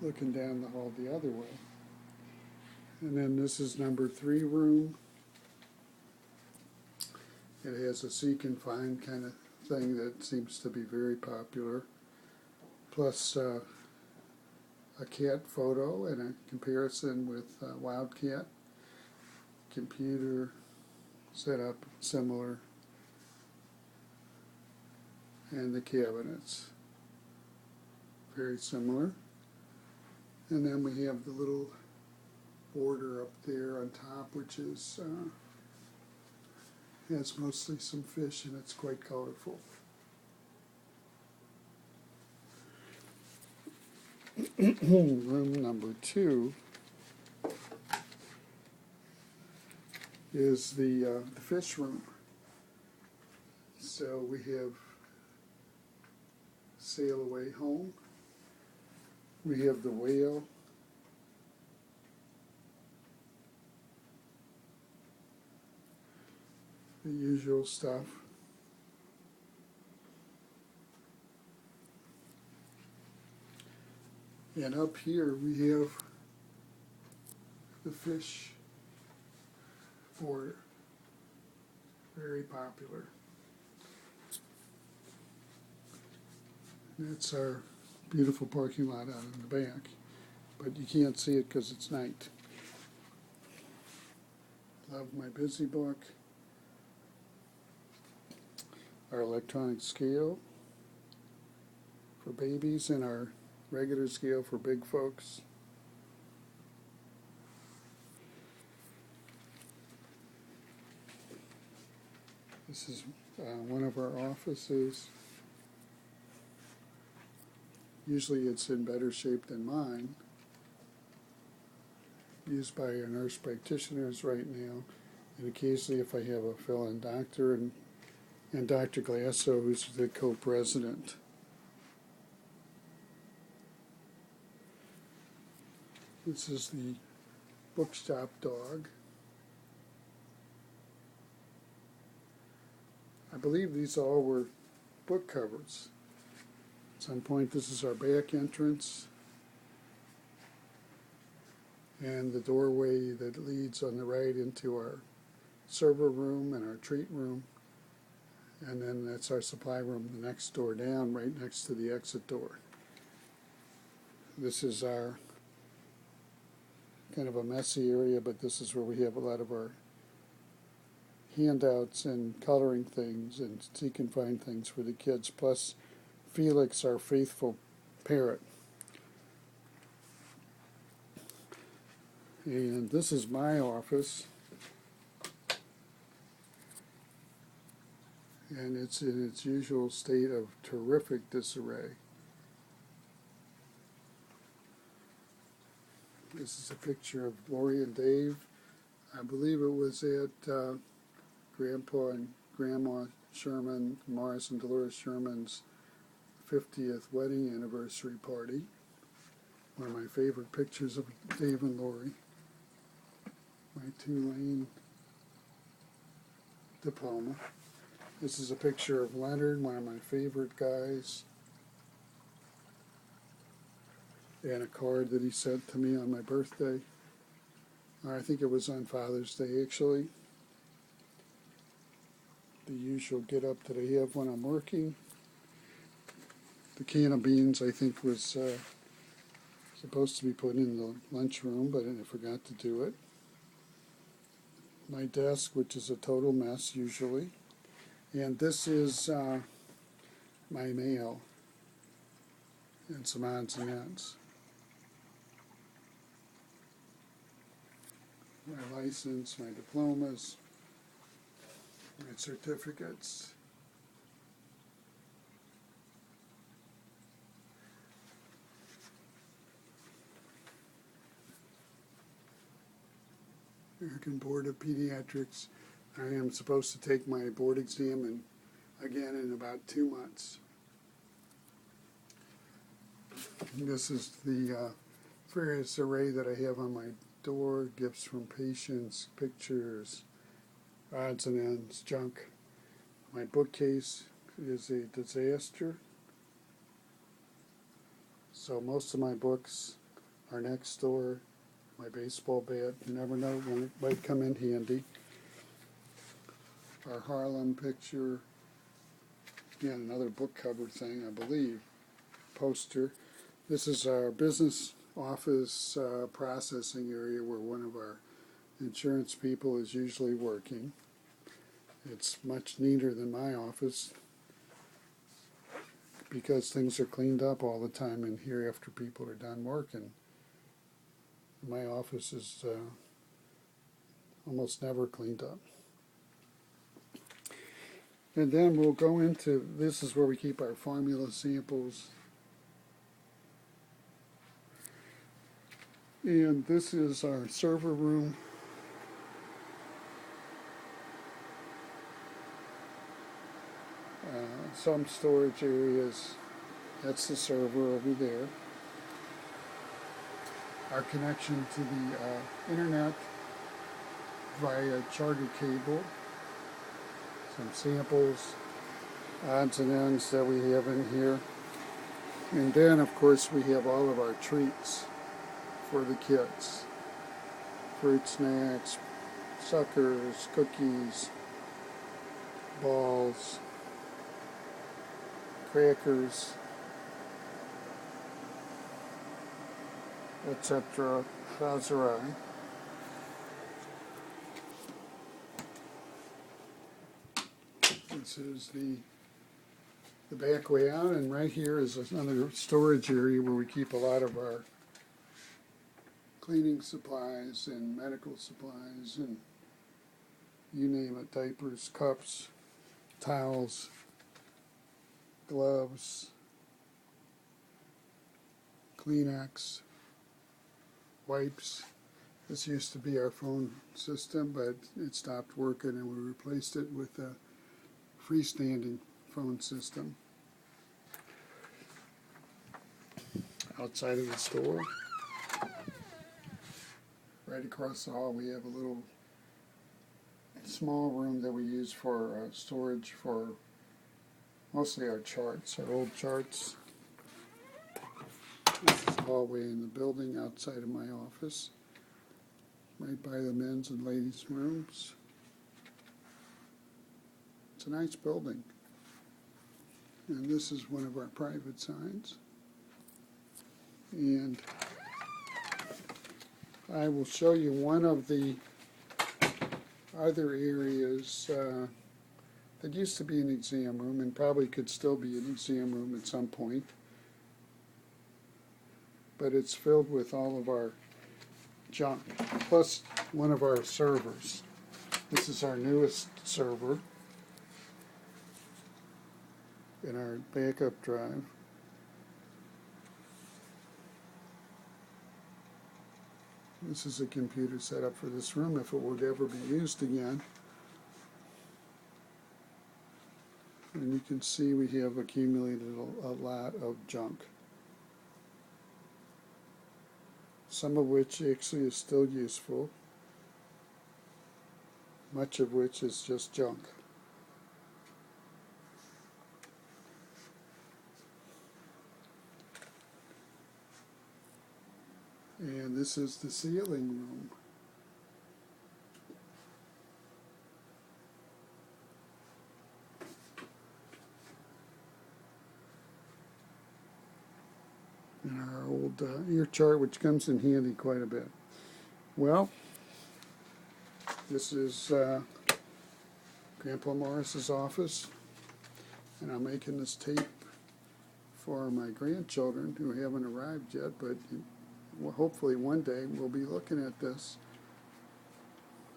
looking down the hall the other way. And then this is number 3 room. It has a seek and find kind of thing that seems to be very popular, plus a cat photo and a comparison with Wildcat. Computer setup similar, and the cabinets very similar. And then we have the little border up there on top, which is has mostly some fish, and it's quite colorful. Room number 2 is the fish room. So we have Sail Away Home. We have the whale. The usual stuff. And up here we have the fish border, very popular. That's our beautiful parking lot out in the back, but you can't see it because it's night. Love My Busy book. Our electronic scale for babies and our regular scale for big folks. This is one of our offices. Usually it's in better shape than mine. Used by our nurse practitioners right now. And occasionally if I have a fill-in doctor and Dr. Glasso, who's the co-president. This is the bookshop dog. I believe these all were book covers. At some point, this is our back entrance, and the doorway that leads on the right into our server room and our treat room, and then that's our supply room, the next door down, right next to the exit door. This is our kind of a messy area, but this is where we have a lot of our handouts and coloring things and seek and find things for the kids, plus Felix, our faithful parrot. And this is my office, and it's in its usual state of terrific disarray. This is a picture of Lori and Dave. I believe it was at Grandpa and Grandma Sherman, Morris and Dolores Sherman's 50th wedding anniversary party. One of my favorite pictures of Dave and Lori. My Tulane diploma. This is a picture of Leonard, one of my favorite guys, and a card that he sent to me on my birthday. I think it was on Father's Day, actually. The usual get up that I have when I'm working. The can of beans, I think, was supposed to be put in the lunchroom, but I forgot to do it. My desk, which is a total mess usually. And this is my mail and some odds and ends. My license, my diplomas, my certificates. American Board of Pediatrics. I am supposed to take my board exam again in about 2 months. And this is the various array that I have on my door, gifts from patients, pictures, odds and ends, junk. My bookcase is a disaster. So most of my books our next door, my baseball bat. You never know when it might come in handy. Our Harlem picture. Again, another book cover thing, I believe. Poster. This is our business office processing area where one of our insurance people is usually working. It's much neater than my office because things are cleaned up all the time in here after people are done working. My office is almost never cleaned up. And then we'll go into, this is where we keep our formula samples. And this is our server room. Some storage areas. That's the server over there. Our connection to the internet via charter cable. Some samples, odds and ends that we have in here. And then, of course, we have all of our treats for the kids. Fruit snacks, suckers, cookies, balls, crackers, etc. Fazari. This is the back way out, and right here is another storage area where we keep a lot of our cleaning supplies and medical supplies and you name it, diapers, cups, towels, gloves, Kleenex, wipes. This used to be our phone system, but it stopped working and we replaced it with a freestanding phone system. Outside of the store, right across the hall, we have a little small room that we use for storage for mostly our charts, our old charts. This is the hallway in the building outside of my office, right by the men's and ladies' rooms. It's a nice building. And this is one of our private signs. And I will show you one of the other areas that used to be an exam room and probably could still be an exam room at some point. But it's filled with all of our junk, plus one of our servers. This is our newest server in our backup drive. This is a computer set up for this room if it would ever be used again. And you can see we have accumulated a lot of junk. Some of which actually is still useful, much of which is just junk. And this is the ceiling room. And our old ear chart, which comes in handy quite a bit. Well, this is Grandpa Morris's office, and I'm making this tape for my grandchildren who haven't arrived yet, but hopefully one day we'll be looking at this.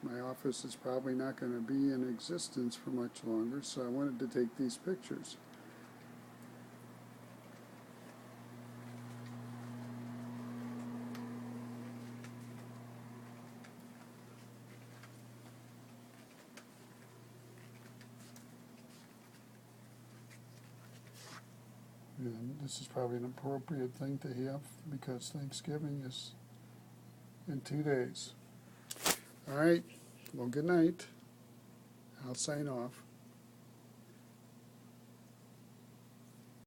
My office is probably not going to be in existence for much longer, so I wanted to take these pictures. And this is probably an appropriate thing to have because Thanksgiving is in 2 days. All right. Well, good night. I'll sign off.